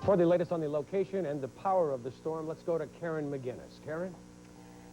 For the latest on the location and the power of the storm, let's go to Karen McGinnis. Karen?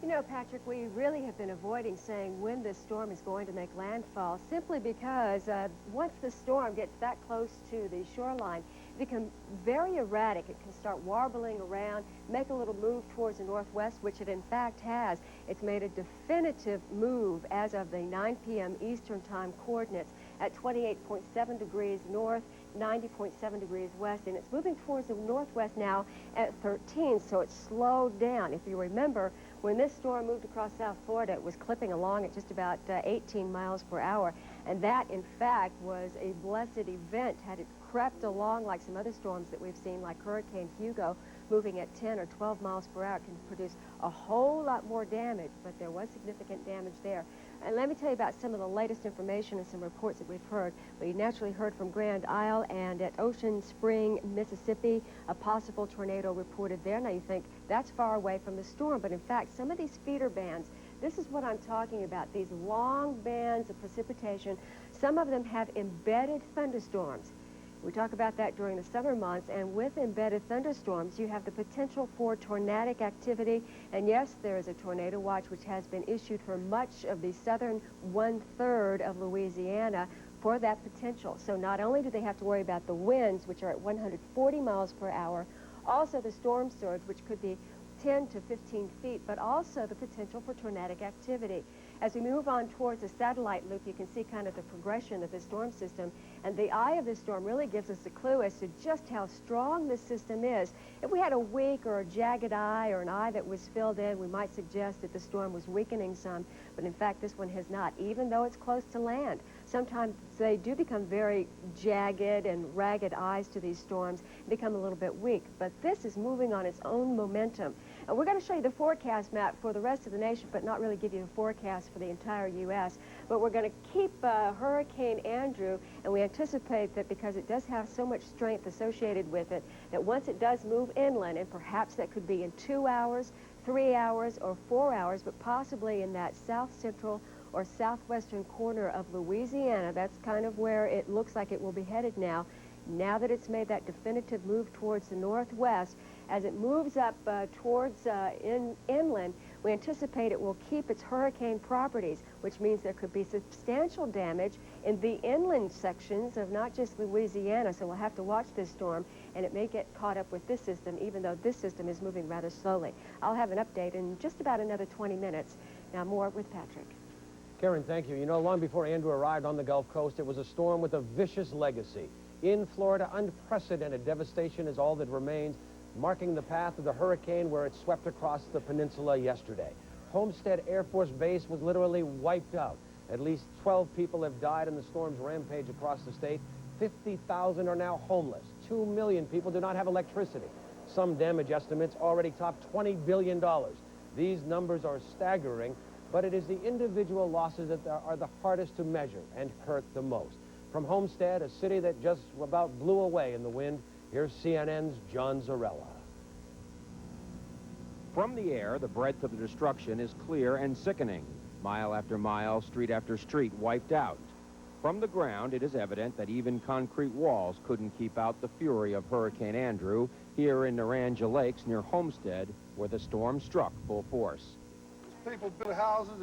You know, Patrick, we really have been avoiding saying when this storm is going to make landfall simply because once the storm gets that close to the shoreline, it becomes very erratic. It can start warbling around, make a little move towards the northwest, which it in fact has. It's made a definitive move as of the 9 p.m. Eastern Time coordinates at 28.7 degrees north, 90.7 degrees west, and it's moving towards the northwest now at 13, so it's slowed down. If you remember, when this storm moved across South Florida, it was clipping along at just about 18 miles per hour, and that, in fact, was a blessed event. Had it crept along like some other storms that we've seen, like Hurricane Hugo, moving at 10 or 12 miles per hour, it can produce a whole lot more damage, but there was significant damage there. And let me tell you about some of the latest information and some reports that we've heard. We naturally heard from Grand Isle and at Ocean Spring, Mississippi, a possible tornado reported there. Now you think that's far away from the storm, but in fact, some of these feeder bands, this is what I'm talking about, these long bands of precipitation, some of them have embedded thunderstorms. We talk about that during the summer months, and with embedded thunderstorms, you have the potential for tornadic activity. And yes, there is a tornado watch which has been issued for much of the southern one-third of Louisiana for that potential. So not only do they have to worry about the winds, which are at 140 miles per hour, also the storm surge, which could be 10 to 15 feet, but also the potential for tornadic activity. As we move on towards the satellite loop, you can see kind of the progression of the storm system, and the eye of this storm really gives us a clue as to just how strong this system is. If we had a weak or a jagged eye or an eye that was filled in, we might suggest that the storm was weakening some, but in fact this one has not, even though it's close to land. Sometimes they do become very jagged and ragged eyes to these storms, become a little bit weak, but this is moving on its own momentum. And we're going to show you the forecast map for the rest of the nation, but not really give you a forecast for the entire U.S. But we're going to keep Hurricane Andrew, and we anticipate that because it does have so much strength associated with it, that once it does move inland, and perhaps that could be in 2 hours, 3 hours, or 4 hours, but possibly in that south central or southwestern corner of Louisiana, that's kind of where it looks like it will be headed now. Now that it's made that definitive move towards the northwest, as it moves up towards inland, we anticipate it will keep its hurricane properties, which means there could be substantial damage in the inland sections of not just Louisiana, so we'll have to watch this storm, and it may get caught up with this system, even though this system is moving rather slowly. I'll have an update in just about another 20 minutes. Now more with Patrick. Karen, thank you. You know, long before Andrew arrived on the Gulf Coast, it was a storm with a vicious legacy. In Florida, unprecedented devastation is all that remains, marking the path of the hurricane where it swept across the peninsula yesterday. Homestead Air Force Base was literally wiped out. At least 12 people have died in the storm's rampage across the state. 50,000 are now homeless. 2 million people do not have electricity. Some damage estimates already top $20 billion. These numbers are staggering, but it is the individual losses that are the hardest to measure and hurt the most. From Homestead, a city that just about blew away in the wind, here's CNN's John Zarella. From the air, the breadth of the destruction is clear and sickening. Mile after mile, street after street wiped out. From the ground, it is evident that even concrete walls couldn't keep out the fury of Hurricane Andrew here in Naranja Lakes near Homestead, where the storm struck full force. People build houses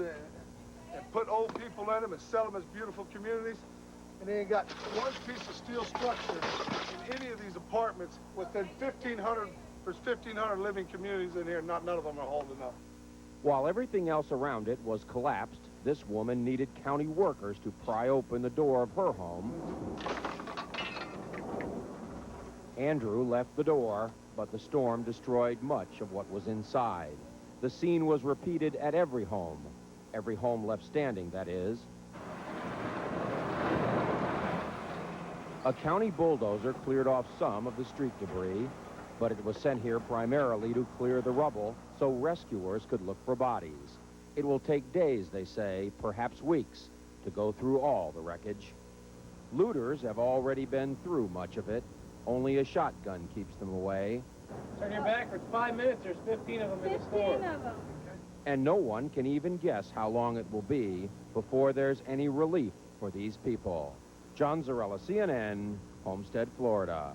and put old people in them and sell them as beautiful communities. And they ain't got one piece of steel structure in any of these apartments within 1,500, there's 1,500 living communities in here, none of them are holding up. While everything else around it was collapsed, this woman needed county workers to pry open the door of her home. Andrew left the door, but the storm destroyed much of what was inside. The scene was repeated at every home left standing, that is. A county bulldozer cleared off some of the street debris, but it was sent here primarily to clear the rubble so rescuers could look for bodies. It will take days, they say, perhaps weeks, to go through all the wreckage. Looters have already been through much of it. Only a shotgun keeps them away. Turn your back for 5 minutes. There's 15 of them in the store. 15 of them. And no one can even guess how long it will be before there's any relief for these people. John Zarella, CNN, Homestead, Florida.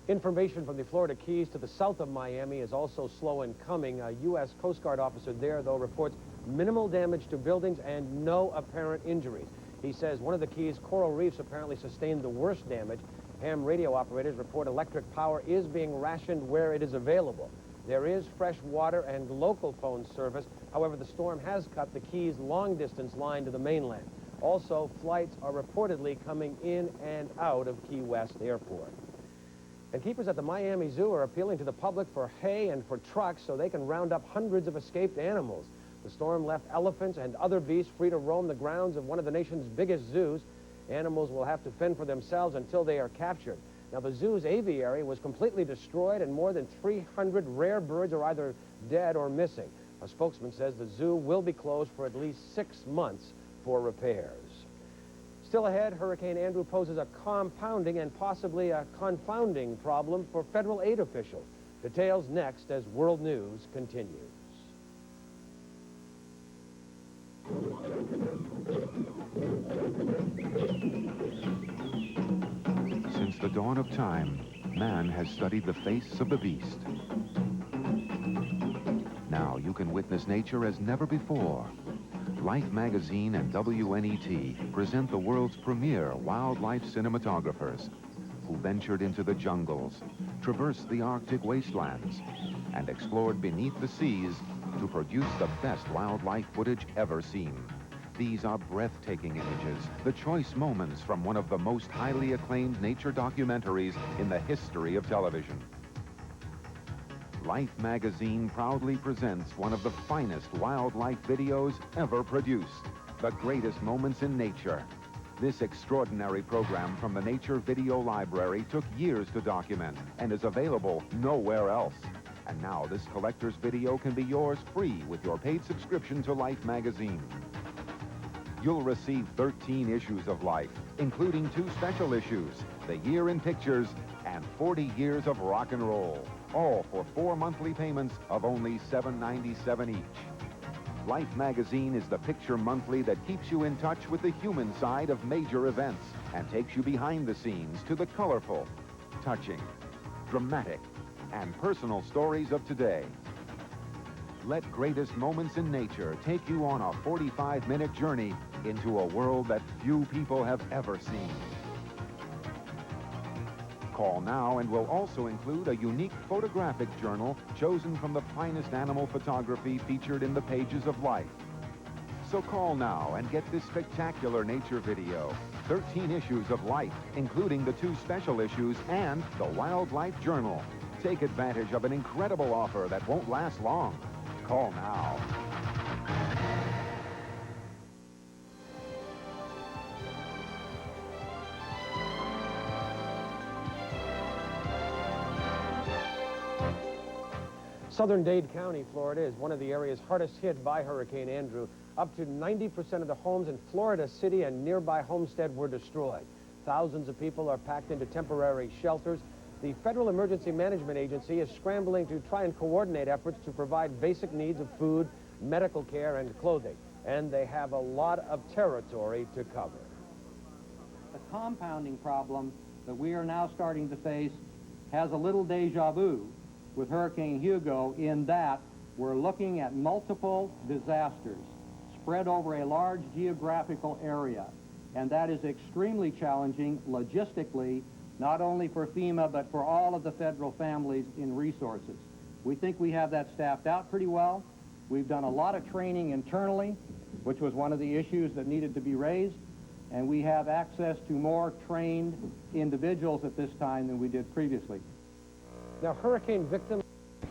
Information from the Florida Keys to the south of Miami is also slow in coming. A U.S. Coast Guard officer there, though, reports minimal damage to buildings and no apparent injuries. He says one of the Keys' coral reefs apparently sustained the worst damage. Ham radio operators report electric power is being rationed where it is available. There is fresh water and local phone service. However, the storm has cut the Keys' long-distance line to the mainland. Also, flights are reportedly coming in and out of Key West Airport. And keepers at the Miami Zoo are appealing to the public for hay and for trucks so they can round up hundreds of escaped animals. The storm left elephants and other beasts free to roam the grounds of one of the nation's biggest zoos. Animals will have to fend for themselves until they are captured. Now, the zoo's aviary was completely destroyed, and more than 300 rare birds are either dead or missing. A spokesman says the zoo will be closed for at least 6 months for repairs. Still ahead, Hurricane Andrew poses a compounding and possibly a confounding problem for federal aid officials. Details next as World News continues. Since the dawn of time, man has studied the face of the beast. Now you can witness nature as never before. Life magazine and WNET present the world's premier wildlife cinematographers who ventured into the jungles, traversed the Arctic wastelands, and explored beneath the seas to produce the best wildlife footage ever seen. These are breathtaking images, the choice moments from one of the most highly acclaimed nature documentaries in the history of television. Life magazine proudly presents one of the finest wildlife videos ever produced, the greatest moments in nature. This extraordinary program from the Nature Video Library took years to document and is available nowhere else. And now this collector's video can be yours free with your paid subscription to Life magazine. You'll receive 13 issues of Life, including 2 special issues, The Year in Pictures and 40 Years of Rock and Roll, all for 4 monthly payments of only $7.97 each. Life magazine is the picture monthly that keeps you in touch with the human side of major events and takes you behind the scenes to the colorful, touching, dramatic, and personal stories of today. Let greatest moments in nature take you on a 45-minute journey into a world that few people have ever seen. Call now and we'll also include a unique photographic journal chosen from the finest animal photography featured in the pages of Life. So call now and get this spectacular nature video, 13 issues of Life, including the 2 special issues and the Wildlife Journal. Take advantage of an incredible offer that won't last long. Call now. Southern Dade County, Florida, is one of the areas hardest hit by Hurricane Andrew. Up to 90% of the homes in Florida City and nearby Homestead were destroyed. Thousands of people are packed into temporary shelters. The Federal Emergency Management Agency is scrambling to try and coordinate efforts to provide basic needs of food, medical care, and clothing. And they have a lot of territory to cover. The compounding problem that we are now starting to face has a little deja vu with Hurricane Hugo in that we're looking at multiple disasters spread over a large geographical area. And that is extremely challenging logistically, not only for FEMA, but for all of the federal families in resources. We think we have that staffed out pretty well. We've done a lot of training internally, which was one of the issues that needed to be raised, and we have access to more trained individuals at this time than we did previously. Now, hurricane victims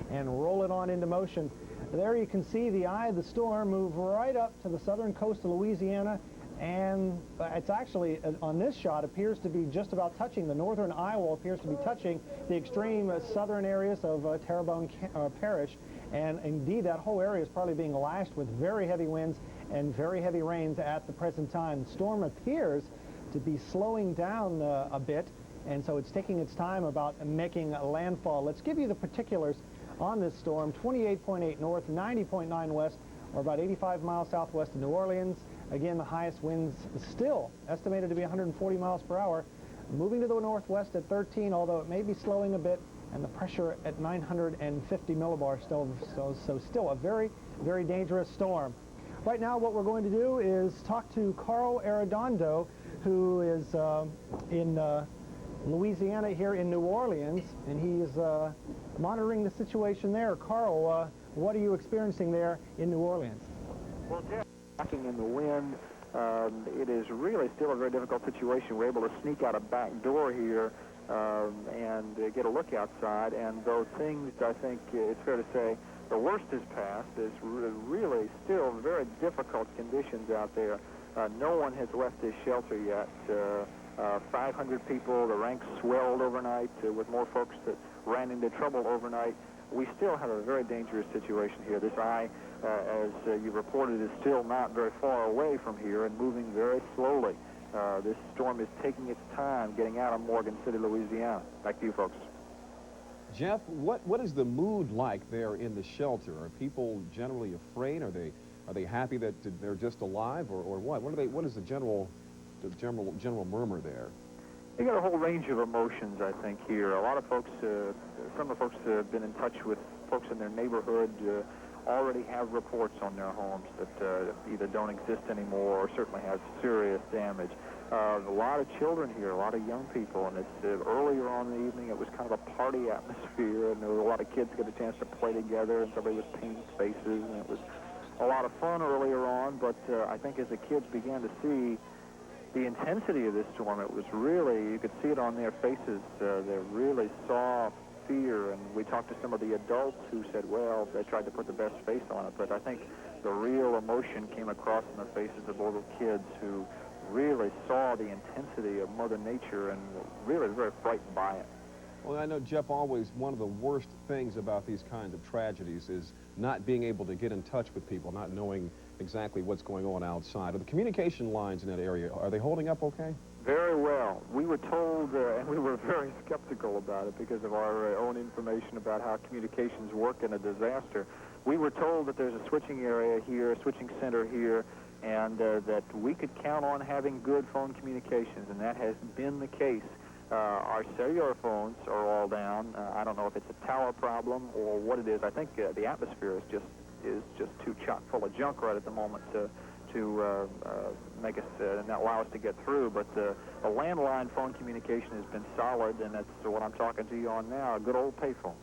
and roll it on into motion. There you can see the eye of the storm move right up to the southern coast of Louisiana, and it's actually, on this shot, appears to be just about touching. The northern eye wall appears to be touching the extreme southern areas of Terrebonne Parish, and indeed that whole area is probably being lashed with very heavy winds and very heavy rains at the present time. The storm appears to be slowing down a bit, and so it's taking its time about making landfall. Let's give you the particulars on this storm. 28.8 north, 90.9 west, or about 85 miles southwest of New Orleans. Again, the highest winds still estimated to be 140 miles per hour. moving to the northwest at 13, although it may be slowing a bit, and the pressure at 950 millibars, still a very, very dangerous storm. Right now, what we're going to do is talk to Carl Arredondo, who is in Louisiana here in New Orleans, and he is monitoring the situation there. Carl, what are you experiencing there in New Orleans? Well, Jeff, walking in the wind, it is really still a very difficult situation. We're able to sneak out a back door here and get a look outside, and though things, I think it's fair to say, the worst is past, there's really still very difficult conditions out there. No one has left this shelter yet. 500 people, the ranks swelled overnight with more folks that ran into trouble overnight. We still have a very dangerous situation here. This eye, as you reported, is still not very far away from here and moving very slowly. This storm is taking its time getting out of Morgan City, Louisiana. Back to you, folks. Jeff, what is the mood like there in the shelter? Are people generally afraid? Are they happy that they're just alive, or what? What is the general murmur there? You got a whole range of emotions, I think, here. A lot of folks, some of the folks that have been in touch with folks in their neighborhood already have reports on their homes that either don't exist anymore or certainly have serious damage. A lot of children here, a lot of young people, and it's earlier on in the evening, it was kind of a party atmosphere, and there were a lot of kids get a chance to play together, and somebody was painting faces, and it was a lot of fun earlier on, but I think as the kids began to see the intensity of this storm, it was really, you could see it on their faces. They really saw fear, and we talked to some of the adults who said, well, they tried to put the best face on it, but I think the real emotion came across in the faces of little kids who really saw the intensity of Mother Nature and were really very frightened by it. Well, I know, Jeff, always one of the worst things about these kinds of tragedies is not being able to get in touch with people, not knowing exactly what's going on outside. Are the communication lines in that area, are they holding up okay? Very well. We were told, and we were very skeptical about it because of our own information about how communications work in a disaster. We were told that there's a switching area here, a switching center here, and that we could count on having good phone communications, and that has been the case. Our cellular phones are all down. I don't know if it's a tower problem or what it is. I think the atmosphere is just too chock full of junk right at the moment to make us not allow us to get through. But the landline phone communication has been solid, and that's what I'm talking to you on now, a good old payphone.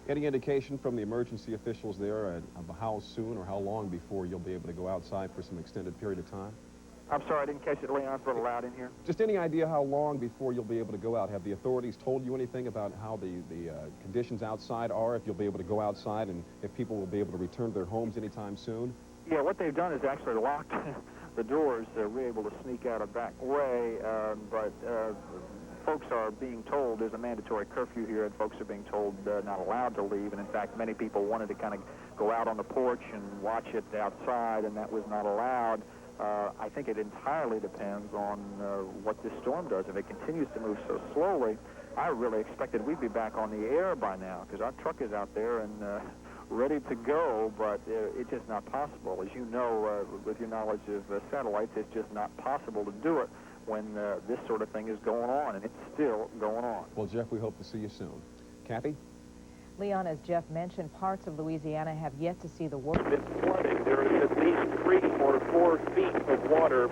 Any indication from the emergency officials there of how soon or how long before you'll be able to go outside for some extended period of time? I'm sorry, I didn't catch it, Leon. It's a little loud in here. Just any idea how long before you'll be able to go out? Have the authorities told you anything about how the conditions outside are, if you'll be able to go outside, and if people will be able to return to their homes anytime soon? Yeah, what they've done is actually locked the doors. We're able to sneak out a back way, but folks are being told there's a mandatory curfew here, and folks are being told not allowed to leave. And in fact, many people wanted to kind of go out on the porch and watch it outside, and that was not allowed. I think it entirely depends on what this storm does. If it continues to move so slowly, I really expected we'd be back on the air by now, because our truck is out there and ready to go, but it's just not possible. As you know, with your knowledge of satellites, it's just not possible to do it when this sort of thing is going on, and it's still going on. Well, Jeff, we hope to see you soon. Kathy? Leon, as Jeff mentioned, parts of Louisiana have yet to see the worst. Been flooding. There is at least 3 or 4 feet of water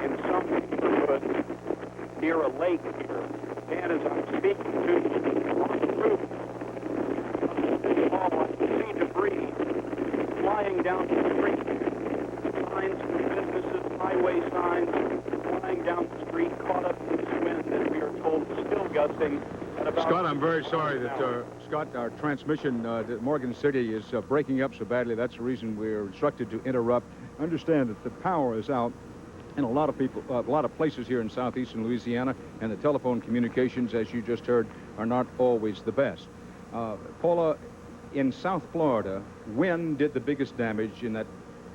in some neighborhoods near a lake here. And as I'm speaking to you on the roof of City Hall, I can see debris flying down the street. Signs for businesses, highway signs flying down the street, caught up in this wind that we are told is still gusting. Scott, I'm very sorry that, Scott, our transmission to Morgan City is breaking up so badly. That's the reason we're instructed to interrupt. Understand that the power is out in a lot of places here in southeastern Louisiana, and the telephone communications, as you just heard, are not always the best. Paula, in South Florida, wind did the biggest damage in that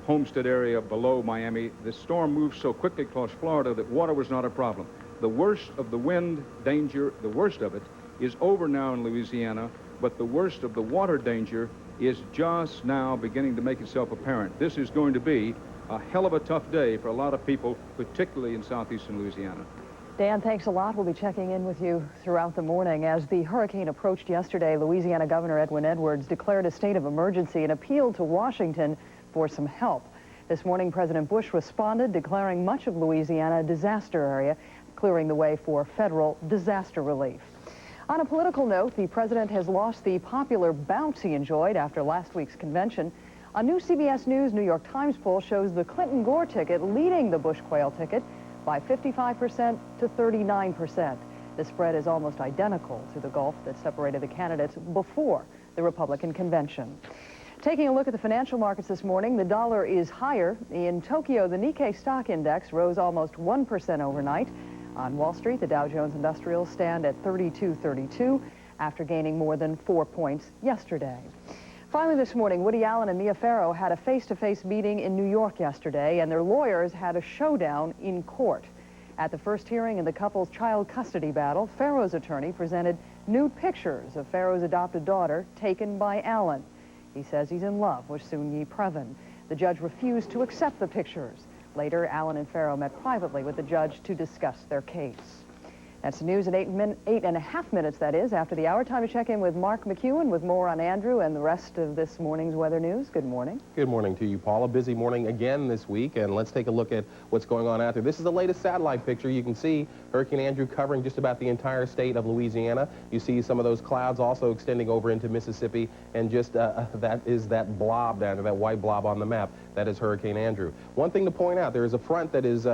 Homestead area below Miami. The storm moved so quickly across Florida that water was not a problem. The worst of the wind danger, the worst of it, is over now in Louisiana, but the worst of the water danger is just now beginning to make itself apparent. This is going to be a hell of a tough day for a lot of people, particularly in southeastern Louisiana. Dan, thanks a lot. We'll be checking in with you throughout the morning. As the hurricane approached yesterday, Louisiana Governor Edwin Edwards declared a state of emergency and appealed to Washington for some help. This morning, President Bush responded, declaring much of Louisiana a disaster area, clearing the way for federal disaster relief. On a political note, the president has lost the popular bounce he enjoyed after last week's convention. A new CBS News New York Times poll shows the Clinton-Gore ticket leading the Bush-Quayle ticket by 55% to 39%. The spread is almost identical to the gulf that separated the candidates before the Republican convention. Taking a look at the financial markets this morning, the dollar is higher. In Tokyo, the Nikkei stock index rose almost 1% overnight. On Wall Street, the Dow Jones Industrials stand at 3232 after gaining more than 4 points yesterday. Finally this morning, Woody Allen and Mia Farrow had a face-to-face meeting in New York yesterday, and their lawyers had a showdown in court. At the first hearing in the couple's child custody battle, Farrow's attorney presented nude pictures of Farrow's adopted daughter taken by Allen. He says he's in love with Soon-Yi Previn. The judge refused to accept the pictures. Later, Allen and Farrow met privately with the judge to discuss their case. That's the news in 8.5 minutes, that is, after the hour. Time to check in with Mark McEwen with more on Andrew and the rest of this morning's weather news. Good morning. Good morning to you, Paula. Busy morning again this week, and let's take a look at what's going on out there. This is the latest satellite picture. You can see Hurricane Andrew covering just about the entire state of Louisiana. You see some of those clouds also extending over into Mississippi, and just that is that blob down there, that white blob on the map. That is Hurricane Andrew. One thing to point out, there is a front that is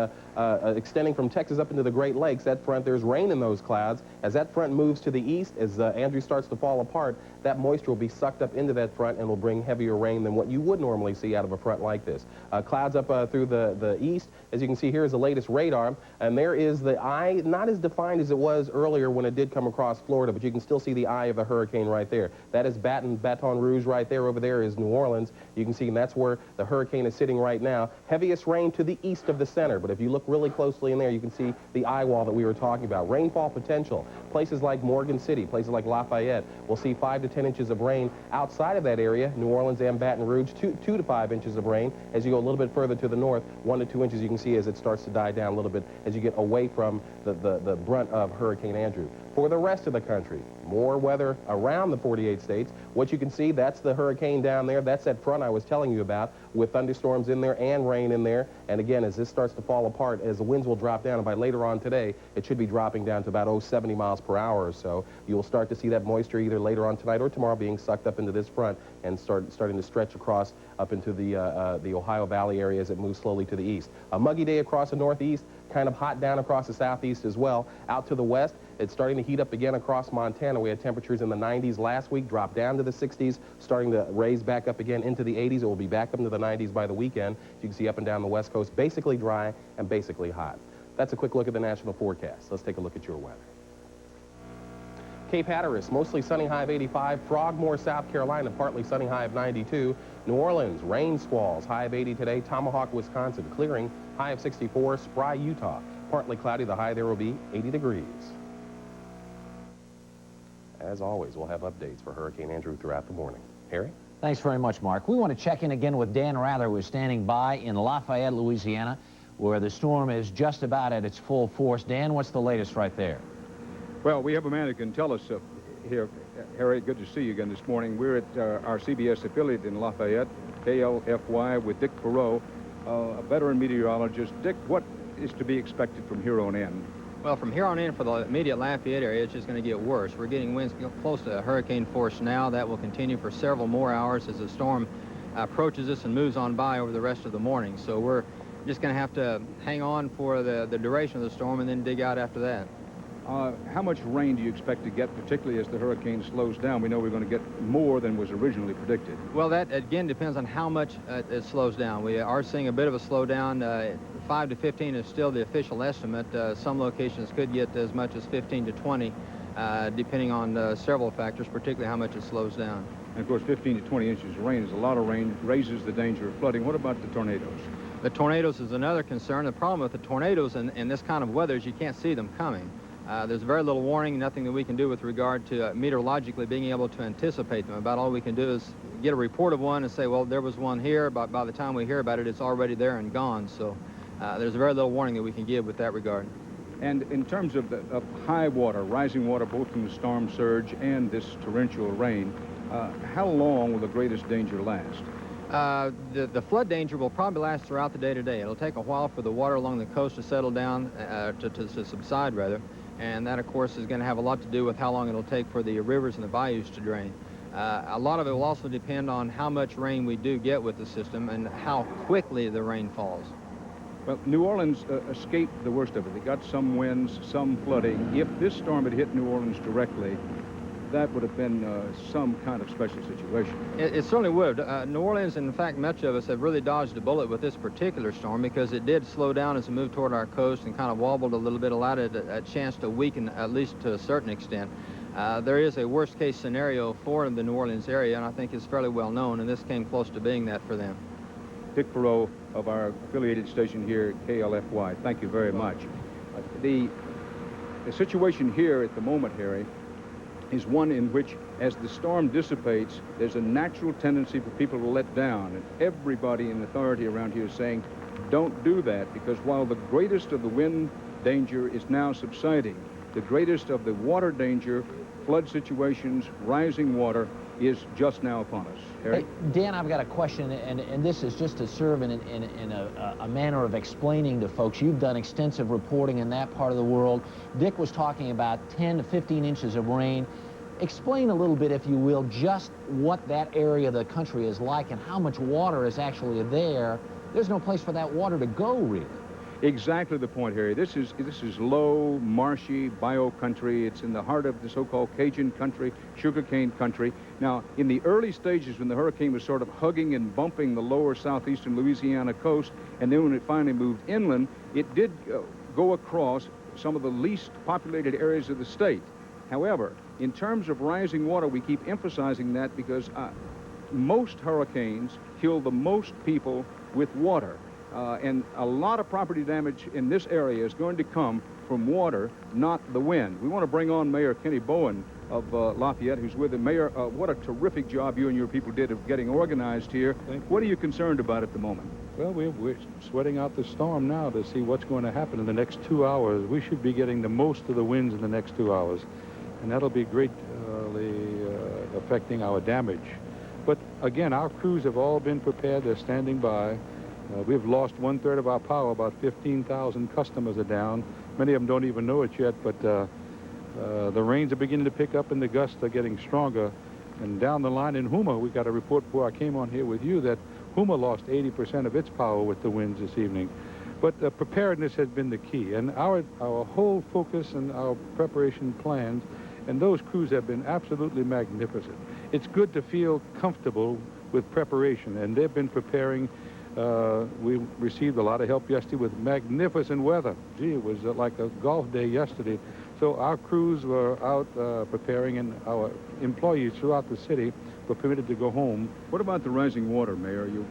extending from Texas up into the Great Lakes. That front, there's rain in those clouds. As that front moves to the east, as Andrew starts to fall apart, that moisture will be sucked up into that front and will bring heavier rain than what you would normally see out of a front like this. Clouds up through the east. As you can see, here is the latest radar, and there is the eye, not as defined as it was earlier when it did come across Florida, but you can still see the eye of the hurricane right there. That is Baton Rouge right there. Over there is New Orleans. You can see, and that's where the hurricane is sitting right now. Heaviest rain to the east of the center, but if you look really closely in there, you can see the eye wall that we were talking about. Rainfall potential. Places like Morgan City, places like Lafayette, will see 5 to 10 inches of rain. Outside of that area, New Orleans and Baton Rouge, 2 to 5 inches of rain. As you go a little bit further to the north, 1 to 2 inches you can see as it starts to die down a little bit as you get away from the brunt of Hurricane Andrew. For the rest of the country, more weather around the 48 states. What you can see, that's the hurricane down there. That's that front I was telling you about, with thunderstorms in there and rain in there. And again, as this starts to fall apart, as the winds will drop down, and by later on today, it should be dropping down to about 70 miles per hour or so. You will start to see that moisture either later on tonight or tomorrow being sucked up into this front and starting to stretch across up into the Ohio Valley area as it moves slowly to the east. A muggy day across the northeast, kind of hot down across the southeast as well. Out to the west, it's starting to heat up again across Montana. We had temperatures in the 90s last week, dropped down to the 60s, starting to raise back up again into the 80s. It will be back up into the 90s by the weekend. You can see up and down the west coast, basically dry and basically hot. That's a quick look at the national forecast. Let's take a look at your weather. Cape Hatteras, mostly sunny, high of 85. Frogmore, South Carolina, partly sunny, high of 92. New Orleans, rain squalls, high of 80 today. Tomahawk, Wisconsin, clearing, high of 64. Spry, Utah, partly cloudy. The high there will be 80 degrees. As always, we'll have updates for Hurricane Andrew throughout the morning. Harry? Thanks very much, Mark. We want to check in again with Dan Rather, who is standing by in Lafayette, Louisiana, where the storm is just about at its full force. Dan, what's the latest right there? Well, we have a man who can tell us here. Harry, good to see you again this morning. We're at our CBS affiliate in Lafayette, KLFY, with Dick Perot, a veteran meteorologist. Dick, what is to be expected from here on in? Well, from here on in for the immediate Lafayette area, it's just going to get worse. We're getting winds close to hurricane force now. That will continue for several more hours as the storm approaches us and moves on by over the rest of the morning. So we're just going to have to hang on for the duration of the storm and then dig out after that. How much rain do you expect to get, particularly as the hurricane slows down? We know we're going to get more than was originally predicted. Well, that, again, depends on how much it slows down. We are seeing a bit of a slowdown. 5 to 15 is still the official estimate. Some locations could get as much as 15 to 20, depending on several factors, particularly how much it slows down. And, of course, 15 to 20 inches of rain is a lot of rain, raises the danger of flooding. What about the tornadoes? The tornadoes is another concern. The problem with the tornadoes in this kind of weather is you can't see them coming. There's very little warning, nothing that we can do with regard to meteorologically being able to anticipate them. About all we can do is get a report of one and say, well, there was one here, but by the time we hear about it, it's already there and gone. So there's very little warning that we can give with that regard. And in terms of high water, rising water, both from the storm surge and this torrential rain, how long will the greatest danger last? The flood danger will probably last throughout the day today. It'll take a while for the water along the coast to settle down, to subside rather, and that of course is going to have a lot to do with how long it'll take for the rivers and the bayous to drain. A lot of it will also depend on how much rain we do get with the system and how quickly the rain falls. Well, New Orleans escaped the worst of it. They got some winds, some flooding. If this storm had hit New Orleans directly, that would have been some kind of special situation. It certainly would. New Orleans, and in fact, much of us have really dodged a bullet with this particular storm because it did slow down as it moved toward our coast and kind of wobbled a little bit, allowed it a chance to weaken, at least to a certain extent. There is a worst-case scenario for the New Orleans area, and I think it's fairly well known, and this came close to being that for them. Dick Perot of our affiliated station here at KLFY. Thank you very much. The situation here at the moment, Harry, is one in which, as the storm dissipates, there's a natural tendency for people to let down. And everybody in authority around here is saying, don't do that, because while the greatest of the wind danger is now subsiding, the greatest of the water danger, flood situations, rising water, is just now upon us. Harry? Hey, Dan, I've got a question, and this is just to serve in a manner of explaining to folks. You've done extensive reporting in that part of the world. Dick was talking about 10 to 15 inches of rain. Explain a little bit, if you will, just what that area of the country is like and how much water is actually there. There's no place for that water to go, really. Exactly the point, Harry. This is low, marshy, bio country. It's in the heart of the so-called Cajun country, sugarcane country. Now, in the early stages when the hurricane was sort of hugging and bumping the lower southeastern Louisiana coast, and then when it finally moved inland, it did go across some of the least populated areas of the state. However, in terms of rising water, we keep emphasizing that because most hurricanes kill the most people with water. And a lot of property damage in this area is going to come from water, not the wind. We want to bring on Mayor Kenny Bowen of Lafayette, who's with him. Mayor, what a terrific job you and your people did of getting organized here. What are you concerned about at the moment? Well, we're sweating out the storm now to see what's going to happen in the next 2 hours. We should be getting the most of the winds in the next 2 hours, and that'll be greatly affecting our damage. But again, our crews have all been prepared. They're standing by. We've lost 1/3 of our power. About 15,000 customers are down. Many of them don't even know it yet, but the rains are beginning to pick up and the gusts are getting stronger. And down the line in Houma, we got a report before I came on here with you that Houma lost 80% of its power with the winds this evening. But preparedness has been the key, and our whole focus and our preparation plans, and those crews have been absolutely magnificent. It's good to feel comfortable with preparation, and they've been preparing. We received a lot of help yesterday with magnificent weather. Gee, it was like a golf day yesterday. So our crews were out preparing, and our employees throughout the city were permitted to go home. What about the rising water, Mayor? Are you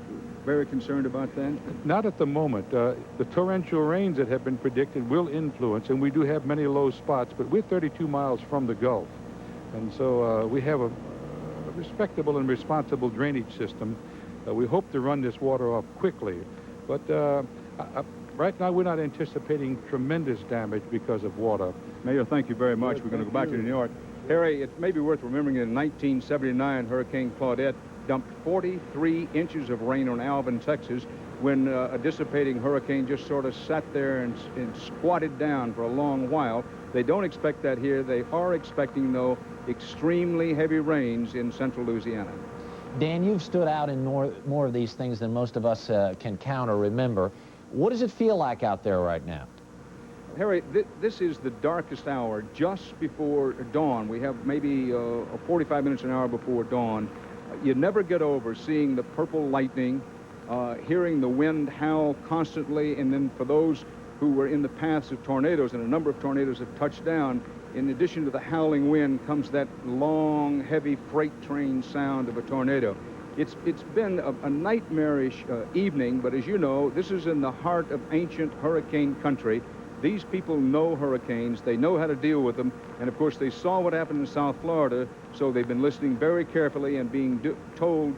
very concerned about that? Not at the moment. The torrential rains that have been predicted will influence, and we do have many low spots, but we're 32 miles from the Gulf. And so we have a respectable and responsible drainage system. We hope to run this water off quickly, but right now we're not anticipating tremendous damage because of water. Mayor, thank you very much. We're going to go back to New York. Harry, it may be worth remembering that in 1979, Hurricane Claudette dumped 43 inches of rain on Alvin, Texas, when a dissipating hurricane just sort of sat there and squatted down for a long while. They don't expect that here. They are expecting, though, extremely heavy rains in central Louisiana. Dan, you've stood out in more of these things than most of us can count or remember. What does it feel like out there right now? Harry, this is the darkest hour just before dawn. We have maybe 45 minutes an hour before dawn. You never get over seeing the purple lightning, hearing the wind howl constantly, and then for those who were in the paths of tornadoes, and a number of tornadoes have touched down, in addition to the howling wind comes that long, heavy freight train sound of a tornado. It's been a nightmarish evening, but as you know, this is in the heart of ancient hurricane country. These people know hurricanes, they know how to deal with them, and of course they saw what happened in South Florida, so they've been listening very carefully and being told,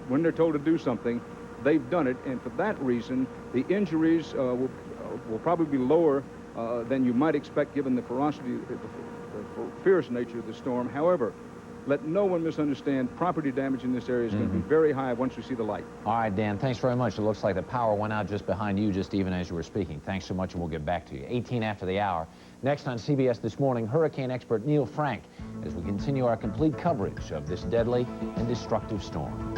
when they're told to do something, they've done it, and for that reason, the injuries will probably be lower than you might expect given the ferocity, the fierce nature of the storm. However, let no one misunderstand, property damage in this area is going to be very high once you see the light. All right, Dan, thanks very much. It looks like the power went out just behind you just even as you were speaking. Thanks so much, and we'll get back to you. 18 after the hour. Next on CBS This Morning, hurricane expert Neil Frank as we continue our complete coverage of this deadly and destructive storm.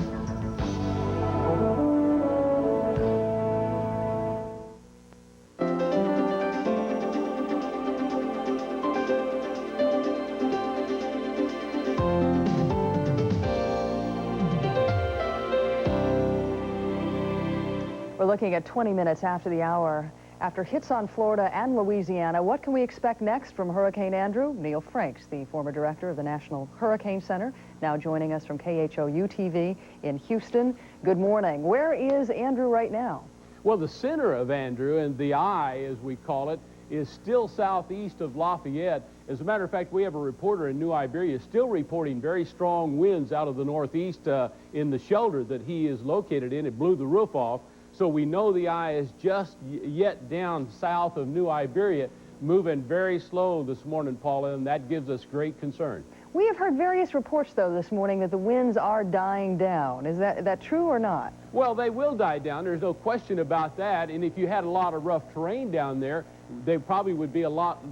We're looking at 20 minutes after the hour. After hits on Florida and Louisiana, what can we expect next from Hurricane Andrew? Neil Franks, the former director of the National Hurricane Center, now joining us from KHOU-TV in Houston. Good morning. Where is Andrew right now? Well, the center of Andrew, and the eye, as we call it, is still southeast of Lafayette. As a matter of fact, we have a reporter in New Iberia still reporting very strong winds out of the northeast in the shelter that he is located in. It blew the roof off. So we know the eye is just yet down south of New Iberia, moving very slow this morning, Paula, and that gives us great concern. We have heard various reports, though, this morning that the winds are dying down. Is that true or not? Well, they will die down. There's no question about that. And if you had a lot of rough terrain down there, they probably would be a lot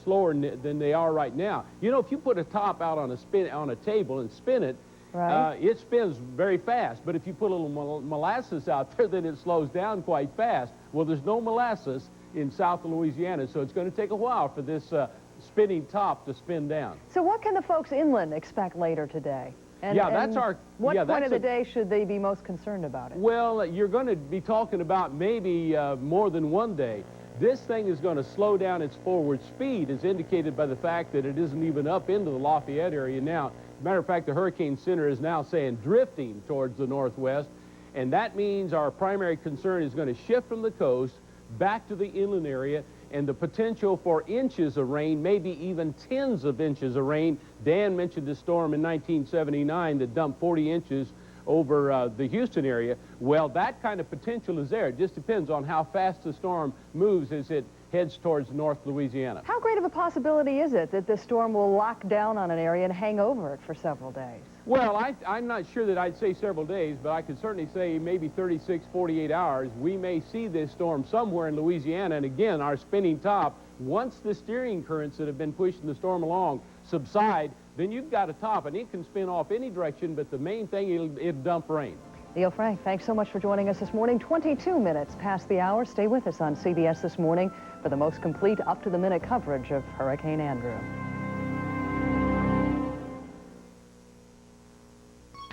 slower than they are right now. You know, if you put a top out on a table and spin it, right. It spins very fast, but if you put a little molasses out there, then it slows down quite fast. Well, there's no molasses in south of Louisiana, so it's going to take a while for this spinning top to spin down. So what can the folks inland expect later today? And, yeah, that's our... What point of the day should they be most concerned about it? Well, you're going to be talking about maybe more than one day. This thing is going to slow down its forward speed, as indicated by the fact that it isn't even up into the Lafayette area now. Matter of fact, the Hurricane Center is now saying drifting towards the northwest, and that means our primary concern is going to shift from the coast back to the inland area, and the potential for inches of rain, maybe even tens of inches of rain. Dan mentioned the storm in 1979 that dumped 40 inches over the Houston area. Well, that kind of potential is there. It just depends on how fast the storm moves as it heads towards North Louisiana. How great of a possibility is it that the storm will lock down on an area and hang over it for several days? Well, I'm not sure that I'd say several days, but I could certainly say maybe 36, 48 hours. We may see this storm somewhere in Louisiana, and again, our spinning top, once the steering currents that have been pushing the storm along subside, then you've got a top, and it can spin off any direction, but the main thing, it'll dump rain. Neil Frank, thanks so much for joining us this morning. 22 minutes past the hour. Stay with us on CBS This Morning for the most complete, up-to-the-minute coverage of Hurricane Andrew.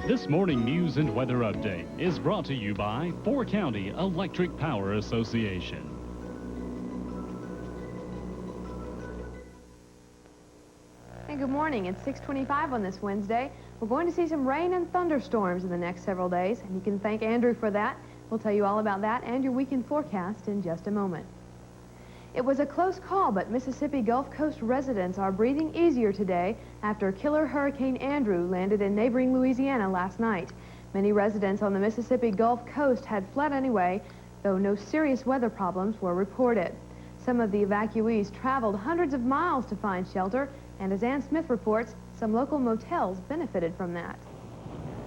This morning news and weather update is brought to you by 4-County Electric Power Association. Hey, good morning. It's 6:25 on this Wednesday. We're going to see some rain and thunderstorms in the next several days, and you can thank Andrew for that. We'll tell you all about that and your weekend forecast in just a moment. It was a close call, but Mississippi Gulf Coast residents are breathing easier today after killer Hurricane Andrew landed in neighboring Louisiana last night. Many residents on the Mississippi Gulf Coast had fled anyway, though no serious weather problems were reported. Some of the evacuees traveled hundreds of miles to find shelter, and as Ann Smith reports, some local motels benefited from that.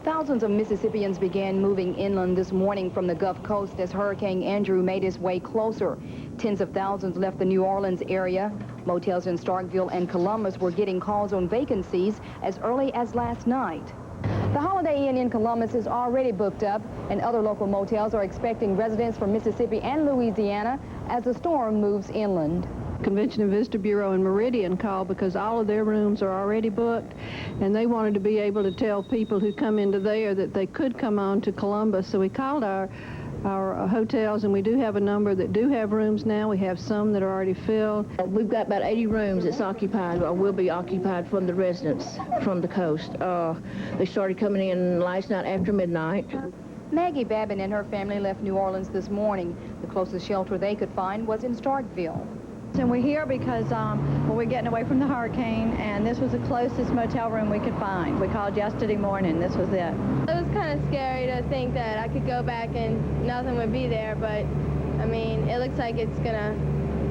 Thousands of Mississippians began moving inland this morning from the Gulf Coast as Hurricane Andrew made his way closer. Tens of thousands left the New Orleans area. Motels in Starkville and Columbus were getting calls on vacancies as early as last night. The Holiday Inn in Columbus is already booked up, and other local motels are expecting residents from Mississippi and Louisiana as the storm moves inland. Convention and Visitor Bureau in Meridian called because all of their rooms are already booked, and they wanted to be able to tell people who come into there that they could come on to Columbus. So we called our hotels, and we do have a number that do have rooms now. We have some that are already filled. We've got about 80 rooms that's occupied or will be occupied from the residents from the coast. They started coming in last night after midnight. Maggie Babin and her family left New Orleans this morning. The closest shelter they could find was in Starkville. And we're here because we're getting away from the hurricane, and this was the closest motel room we could find. We called yesterday morning. This was it. It was kind of scary to think that I could go back and nothing would be there, but I mean, it looks like it's gonna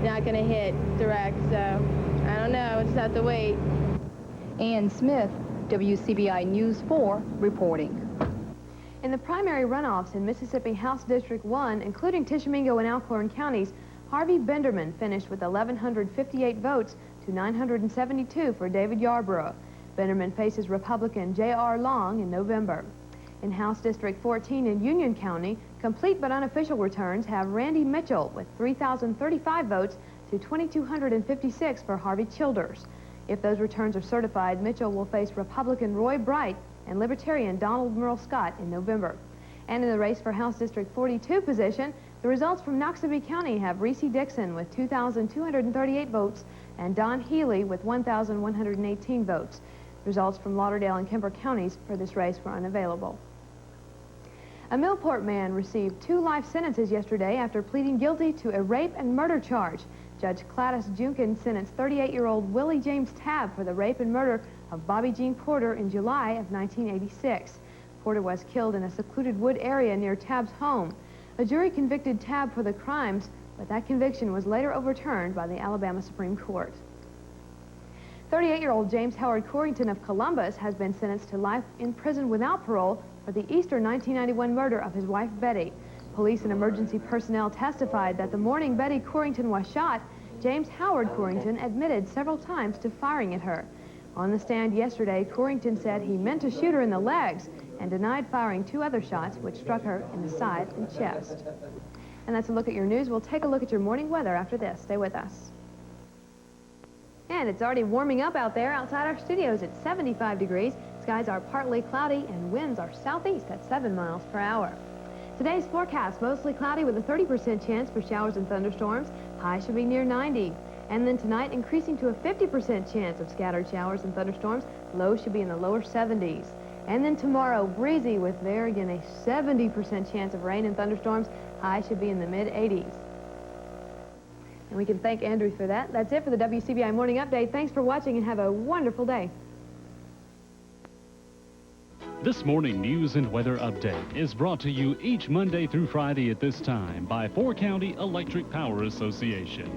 not going to hit direct. So I don't know. We'll just have to wait. Ann Smith, WCBI News 4, reporting. In the primary runoffs in Mississippi House District 1, including Tishomingo and Alcorn counties, Harvey Benderman finished with 1,158 votes to 972 for David Yarborough. Benderman faces Republican J.R. Long in November. In House District 14 in Union County, complete but unofficial returns have Randy Mitchell with 3,035 votes to 2,256 for Harvey Childers. If those returns are certified, Mitchell will face Republican Roy Bright and Libertarian Donald Merle Scott in November. And in the race for House District 42 position, the results from Noxubee County have Reese Dixon with 2,238 votes and Don Healy with 1,118 votes. Results from Lauderdale and Kemper counties for this race were unavailable. A Millport man received 2 life sentences yesterday after pleading guilty to a rape and murder charge. Judge Gladys Junkin sentenced 38-year-old Willie James Tabb for the rape and murder of Bobby Jean Porter in July of 1986. Porter was killed in a secluded wood area near Tabb's home. A jury convicted Tabb for the crimes, but that conviction was later overturned by the Alabama Supreme Court. 38-year-old James Howard Corrington of Columbus has been sentenced to life in prison without parole for the Easter 1991 murder of his wife Betty. Police and emergency personnel testified that the morning Betty Corrington was shot, James Howard Corrington admitted several times to firing at her. On the stand yesterday, Corrington said he meant to shoot her in the legs and denied firing 2 other shots which struck her in the side and chest. And that's a look at your news. We'll take a look at your morning weather after this. Stay with us. And it's already warming up out there outside our studios at 75 degrees. Skies are partly cloudy and winds are southeast at 7 miles per hour. Today's forecast, mostly cloudy with a 30% chance for showers and thunderstorms. High should be near 90. And then tonight, increasing to a 50% chance of scattered showers and thunderstorms. Low should be in the lower 70s. And then tomorrow, breezy with there again a 70% chance of rain and thunderstorms. High should be in the mid-80s. And we can thank Andrew for that. That's it for the WCBI Morning Update. Thanks for watching and have a wonderful day. This morning news and weather update is brought to you each Monday through Friday at this time by 4 County Electric Power Association.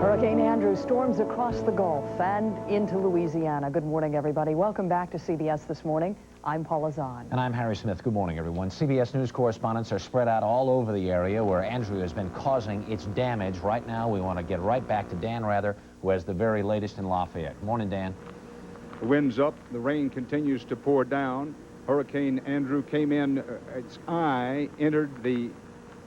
Hurricane Andrew storms across the Gulf and into Louisiana. Good morning, everybody. Welcome back to CBS This Morning. I'm Paula Zahn. And I'm Harry Smith. Good morning, everyone. CBS News correspondents are spread out all over the area where Andrew has been causing its damage. Right now, we want to get right back to Dan Rather, who has the very latest in Lafayette. Morning, Dan. The wind's up. The rain continues to pour down. Hurricane Andrew came in, its eye entered the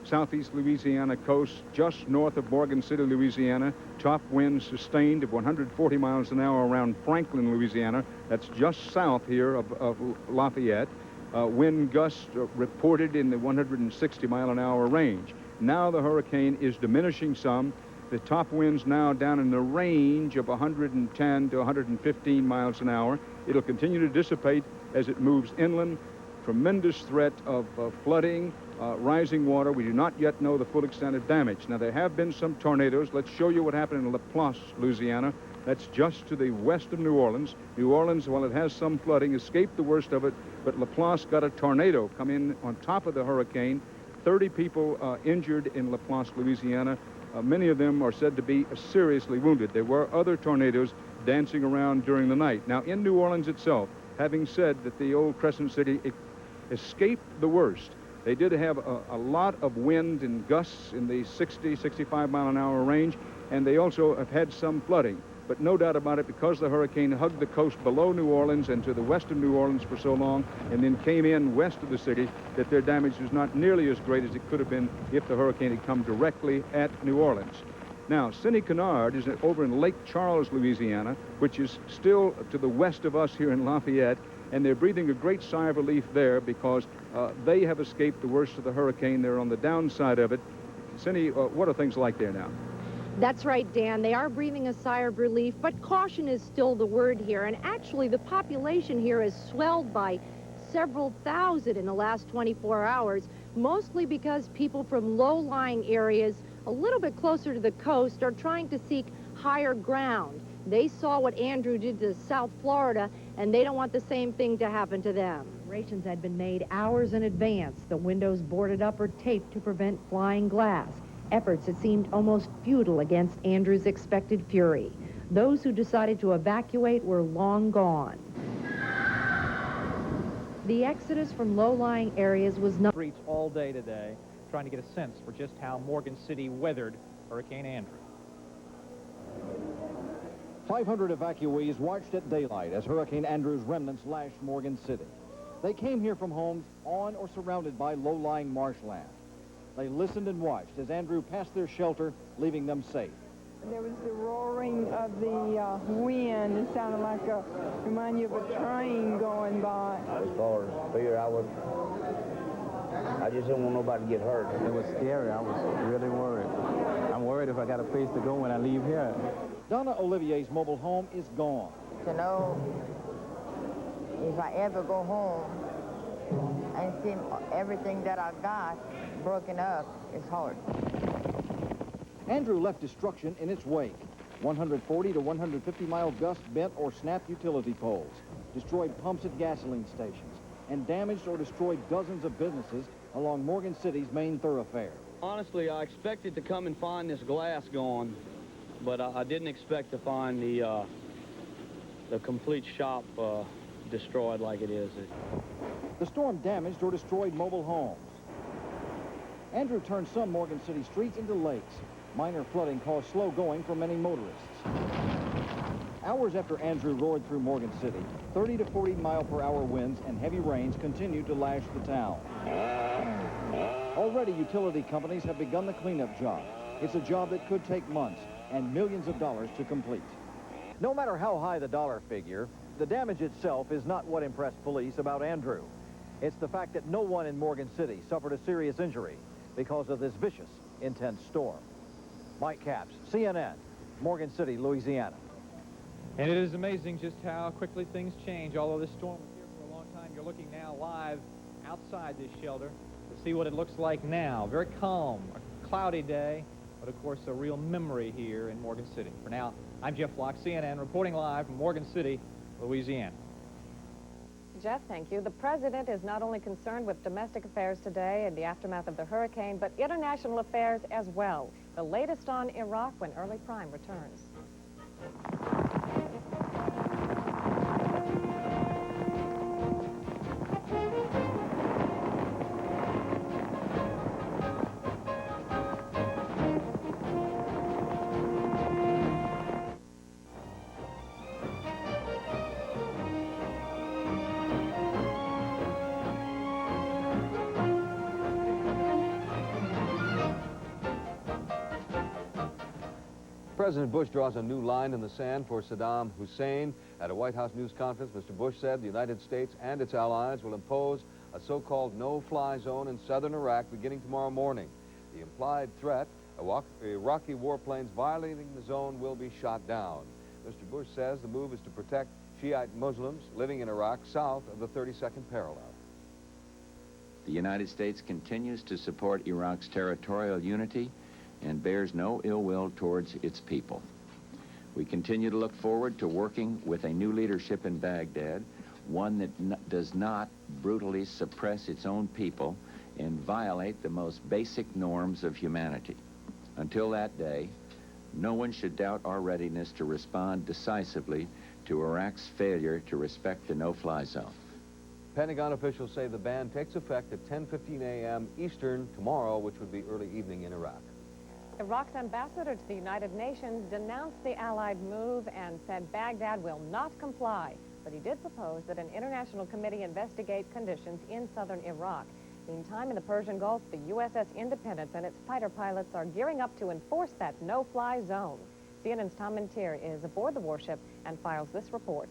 southeast Louisiana coast just north of Morgan City, Louisiana. Top winds sustained of 140 miles an hour around Franklin, Louisiana. That's just south here of Lafayette. Wind gusts reported in the 160 mile an hour range. Now the hurricane is diminishing some. The top winds now down in the range of 110 to 115 miles an hour. It'll continue to dissipate as it moves inland. Tremendous threat of flooding, rising water. We do not yet know the full extent of damage. Now, there have been some tornadoes. Let's show you what happened in Laplace, Louisiana. That's just to the west of New Orleans. New Orleans, while it has some flooding, escaped the worst of it, but Laplace got a tornado come in on top of the hurricane. 30 people injured in Laplace, Louisiana. Many of them are said to be seriously wounded. There were other tornadoes dancing around during the night. Now, in New Orleans itself, having said that the old Crescent City escaped the worst, they did have a lot of wind and gusts in the 60, 65 mile an hour range, and they also have had some flooding. But no doubt about it, because the hurricane hugged the coast below New Orleans and to the west of New Orleans for so long, and then came in west of the city, that their damage was not nearly as great as it could have been if the hurricane had come directly at New Orleans. Now, Cindy Kennard is over in Lake Charles, Louisiana, which is still to the west of us here in Lafayette, and they're breathing a great sigh of relief there because they have escaped the worst of the hurricane. They're on the downside of it. Cindy, what are things like there now? That's right, Dan. They are breathing a sigh of relief, but caution is still the word here. And actually, the population here has swelled by several thousand in the last 24 hours, mostly because people from low-lying areas a little bit closer to the coast are trying to seek higher ground. They saw what Andrew did to South Florida, and they don't want the same thing to happen to them. Preparations had been made hours in advance, the windows boarded up or taped to prevent flying glass. Efforts that seemed almost futile against Andrew's expected fury. Those who decided to evacuate were long gone. The exodus from low-lying areas was not... Streets all day today, trying to get a sense for just how Morgan City weathered Hurricane Andrew. 500 evacuees watched at daylight as Hurricane Andrew's remnants lashed Morgan City. They came here from homes on or surrounded by low-lying marshland. They listened and watched as Andrew passed their shelter, leaving them safe. There was the roaring of the wind. It sounded like remind you of a train going by. As far as fear, I just didn't want nobody to get hurt. It was scary. I was really worried. I'm worried if I got a place to go when I leave here. Donna Olivier's mobile home is gone. To know if I ever go home and see everything that I got broken up, it's hard. Andrew left destruction in its wake. 140 to 150-mile gusts bent or snapped utility poles, destroyed pumps at gasoline stations, and damaged or destroyed dozens of businesses along Morgan City's main thoroughfare. Honestly, I expected to come and find this glass gone, but I didn't expect to find the complete shop destroyed like it is. The storm damaged or destroyed mobile homes. Andrew turned some Morgan City streets into lakes. Minor flooding caused slow going for many motorists. Hours after Andrew roared through Morgan City, 30 to 40-mile-per-hour winds and heavy rains continued to lash the town. Already, utility companies have begun the cleanup job. It's a job that could take months and millions of dollars to complete. No matter how high the dollar figure, the damage itself is not what impressed police about Andrew. It's the fact that no one in Morgan City suffered a serious injury because of this vicious, intense storm. Mike Capps, CNN, Morgan City, Louisiana. And it is amazing just how quickly things change. Although this storm was here for a long time, you're looking now live outside this shelter to see what it looks like now. Very calm, a cloudy day, but of course a real memory here in Morgan City. For now, I'm Jeff Flock, CNN, reporting live from Morgan City, Louisiana. Jeff, thank you. The president is not only concerned with domestic affairs today in the aftermath of the hurricane, but international affairs as well. The latest on Iraq when Early Prime returns. President Bush draws a new line in the sand for Saddam Hussein. At a White House news conference, Mr. Bush said the United States and its allies will impose a so-called no-fly zone in southern Iraq beginning tomorrow morning. The implied threat, Iraqi warplanes violating the zone will be shot down. Mr. Bush says the move is to protect Shiite Muslims living in Iraq south of the 32nd parallel. The United States continues to support Iraq's territorial unity and bears no ill will towards its people. We continue to look forward to working with a new leadership in Baghdad, one that does not brutally suppress its own people and violate the most basic norms of humanity. Until that day, no one should doubt our readiness to respond decisively to Iraq's failure to respect the no-fly zone. Pentagon officials say the ban takes effect at 10:15 a.m. Eastern tomorrow, which would be early evening in Iraq. Iraq's ambassador to the United Nations denounced the Allied move and said Baghdad will not comply. But he did propose that an international committee investigate conditions in southern Iraq. Meantime, in the Persian Gulf, the USS Independence and its fighter pilots are gearing up to enforce that no-fly zone. CNN's Tom Mintier is aboard the warship and files this report.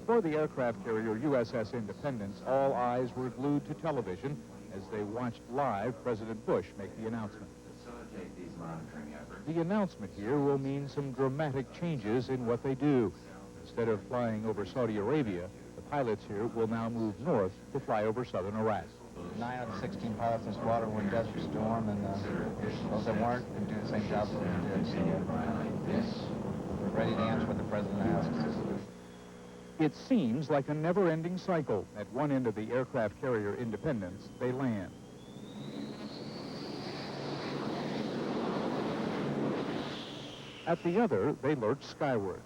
For the aircraft carrier USS Independence, all eyes were glued to television as they watched live President Bush make the announcement. The announcement here will mean some dramatic changes in what they do. Instead of flying over Saudi Arabia, the pilots here will now move north to fly over southern Iraq. 9 out of 16 pilots in this water were in Desert Storm, and those that weren't can do the same job that we did. So we're ready to answer what the president asks us. It seems like a never-ending cycle. At one end of the aircraft carrier Independence, they land. At the other, they lurch skyward.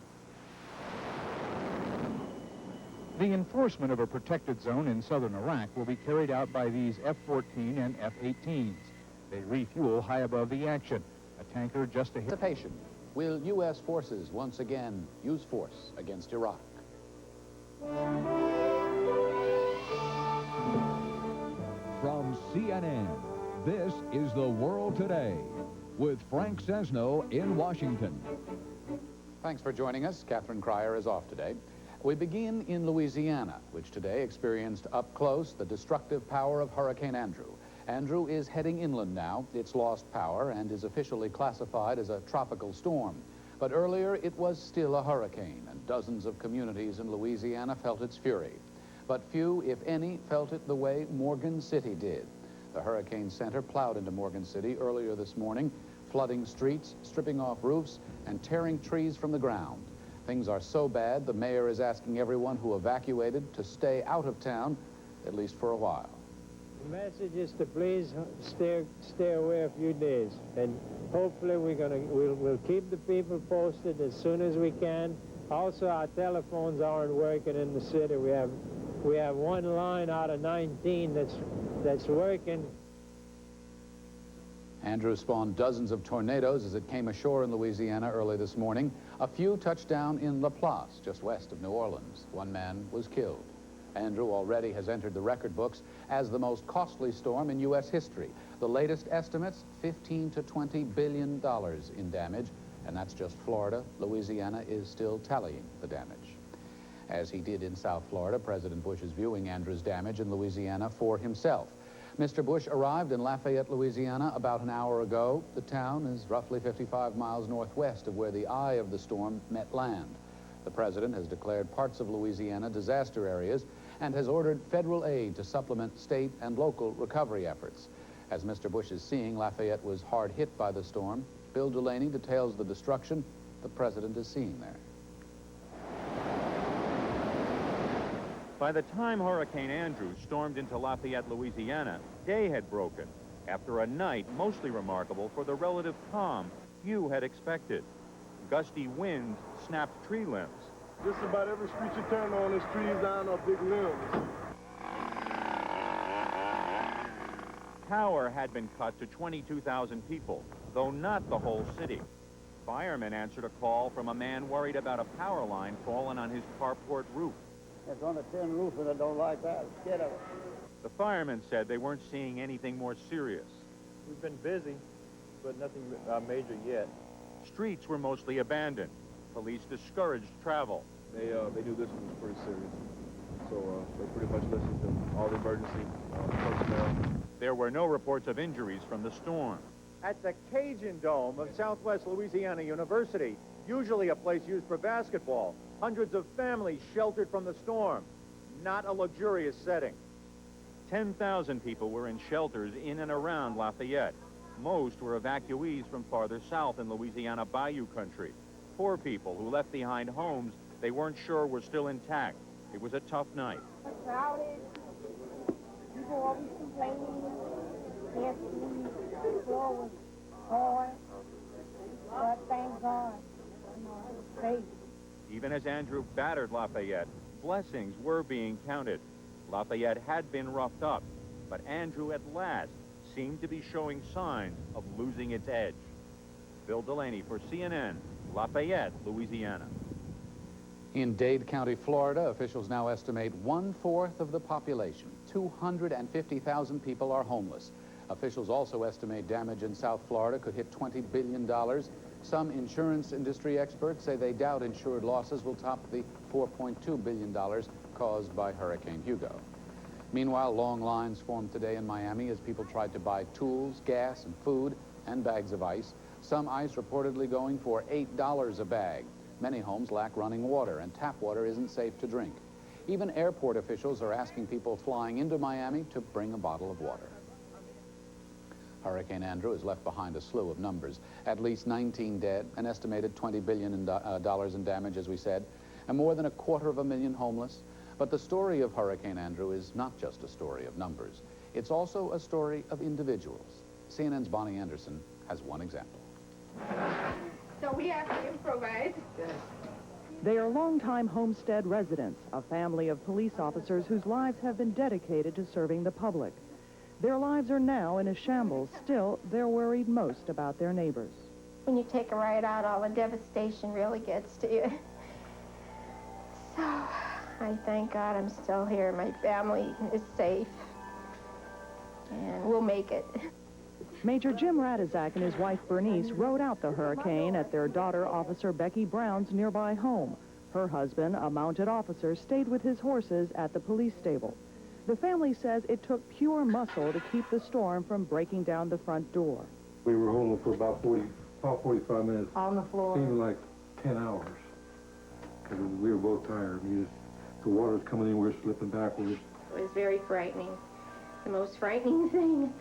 The enforcement of a protected zone in southern Iraq will be carried out by these F-14 and F-18s. They refuel high above the action. A tanker just ahead. Participation. Will U.S. forces once again use force against Iraq? From CNN, this is The World Today with Frank Sesno in Washington. Thanks for joining us. Catherine Cryer is off today. We begin in Louisiana, which today experienced up close the destructive power of Hurricane Andrew. Andrew is heading inland now. It's lost power and is officially classified as a tropical storm. But earlier, it was still a hurricane, and dozens of communities in Louisiana felt its fury. But few, if any, felt it the way Morgan City did. The Hurricane Center plowed into Morgan City earlier this morning, flooding streets, stripping off roofs, and tearing trees from the ground. Things are so bad, the mayor is asking everyone who evacuated to stay out of town, at least for a while. The message is to please stay away a few days, and hopefully we'll keep the people posted as soon as we can. Also, our telephones aren't working in the city. We have one line out of 19 that's working. Andrew spawned dozens of tornadoes as it came ashore in Louisiana early this morning. A few touched down in Laplace, just west of New Orleans. One man was killed. Andrew already has entered the record books as the most costly storm in U.S. history. The latest estimates, $15 to $20 billion in damage, and that's just Florida. Louisiana is still tallying the damage. As he did in South Florida, President Bush is viewing Andrew's damage in Louisiana for himself. Mr. Bush arrived in Lafayette, Louisiana about an hour ago. The town is roughly 55 miles northwest of where the eye of the storm met land. The president has declared parts of Louisiana disaster areas and has ordered federal aid to supplement state and local recovery efforts. As Mr. Bush is seeing, Lafayette was hard hit by the storm. Bill Delaney details the destruction the president is seeing there. By the time Hurricane Andrew stormed into Lafayette, Louisiana, day had broken after a night mostly remarkable for the relative calm few had expected. Gusty winds snapped tree limbs. Just about every street you turn on, there's trees down or big limbs. Power had been cut to 22,000 people, though not the whole city. Firemen answered a call from a man worried about a power line falling on his carport roof. It's on a tin roof and I don't like that. I'm scared of it. The firemen said they weren't seeing anything more serious. We've been busy, but nothing major yet. Streets were mostly abandoned. Police discouraged travel. They knew this one was pretty serious, so they pretty much listened to all the emergency personnel. There were no reports of injuries from the storm. At the Cajun Dome of Southwest Louisiana University, usually a place used for basketball, hundreds of families sheltered from the storm. Not a luxurious setting. 10,000 people were in shelters in and around Lafayette. Most were evacuees from farther south in Louisiana Bayou country. Poor people who left behind homes they weren't sure were still intact. It was a tough night. Crowded. People always complaining. Can't sleep. The floor was hard. But thank God, it's safe. Even as Andrew battered Lafayette, blessings were being counted. Lafayette had been roughed up, but Andrew at last seemed to be showing signs of losing its edge. Bill Delaney for CNN, Lafayette, Louisiana. In Dade County, Florida, officials now estimate 1/4 of the population, 250,000 people, are homeless. Officials also estimate damage in South Florida could hit $20 billion. Some insurance industry experts say they doubt insured losses will top the $4.2 billion caused by Hurricane Hugo. Meanwhile, long lines formed today in Miami as people tried to buy tools, gas, and food, and bags of ice. Some ice reportedly going for $8 a bag. Many homes lack running water, and tap water isn't safe to drink. Even airport officials are asking people flying into Miami to bring a bottle of water. Hurricane Andrew has left behind a slew of numbers. At least 19 dead, an estimated $20 billion in damage, as we said. and more than 250,000 homeless. But the story of Hurricane Andrew is not just a story of numbers. It's also a story of individuals. CNN's Bonnie Anderson has one example. So we have to improvise. They are longtime Homestead residents, a family of police officers whose lives have been dedicated to serving the public. Their lives are now in a shambles. Still, they're worried most about their neighbors. When you take a ride out, all the devastation really gets to you. So, I thank God I'm still here. My family is safe, and we'll make it. Major Jim Radizak and his wife Bernice rode out the hurricane at their daughter, Officer Becky Brown's nearby home. Her husband, a mounted officer, stayed with his horses at the police stable. The family says it took pure muscle to keep the storm from breaking down the front door. We were home for about 45 minutes. On the floor. Seemed like 10 hours. Because we were both tired. The water's coming in, we were slipping backwards. It was very frightening. The most frightening thing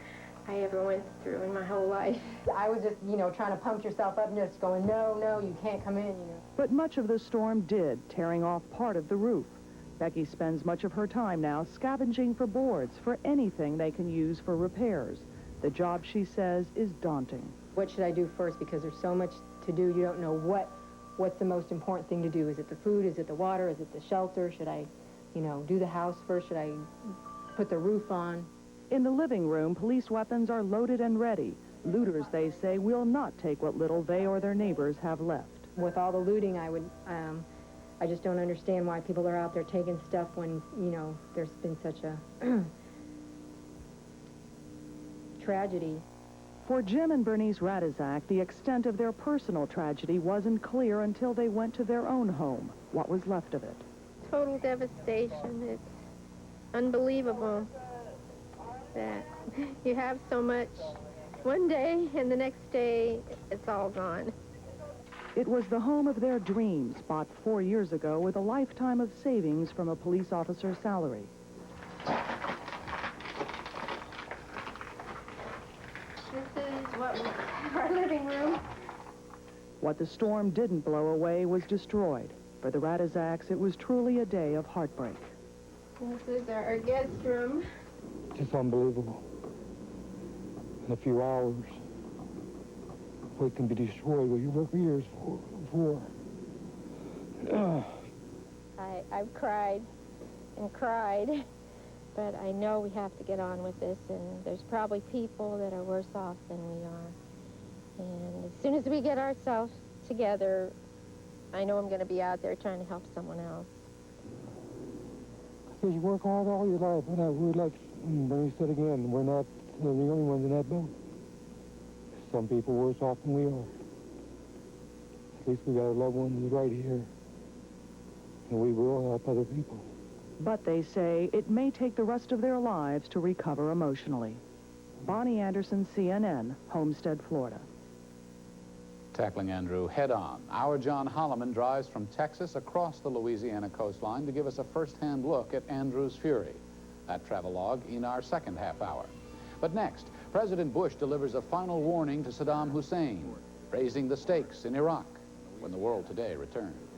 I ever went through in my whole life. I was just, trying to pump yourself up and just going, no, you can't come in, But much of the storm did, tearing off part of the roof. Becky spends much of her time now scavenging for boards, for anything they can use for repairs. The job, she says, is daunting. What should I do first? Because there's so much to do, you don't know what's the most important thing to do. Is it the food? Is it the water? Is it the shelter? Should I, do the house first? Should I put the roof on? In the living room, police weapons are loaded and ready. Looters, they say, will not take what little they or their neighbors have left. With all the looting, I just don't understand why people are out there taking stuff when, there's been such a tragedy. For Jim and Bernice Radizak, the extent of their personal tragedy wasn't clear until they went to their own home, what was left of it. Total devastation. It's unbelievable that you have so much one day and the next day it's all gone. It was the home of their dreams, bought 4 years ago with a lifetime of savings from a police officer's salary. This is what was our living room. What the storm didn't blow away was destroyed. For the Radizaks, it was truly a day of heartbreak. This is our guest room. Just unbelievable. In a few hours, what can be destroyed, what you work years for. I've cried and cried, but I know we have to get on with this, and there's probably people that are worse off than we are. And as soon as we get ourselves together, I know I'm going to be out there trying to help someone else. Because you work hard all your life, and we're like Bernie said again, we're not the only ones in that boat. Some people worse off than we are. At least we got a loved one right here, and we will help other people. But they say it may take the rest of their lives to recover emotionally. Bonnie Anderson, CNN, Homestead, Florida. Tackling Andrew head-on, our John Holloman drives from Texas across the Louisiana coastline to give us a first-hand look at Andrew's fury. That travelogue in our second half hour. But next, President Bush delivers a final warning to Saddam Hussein, raising the stakes in Iraq when the world today returns.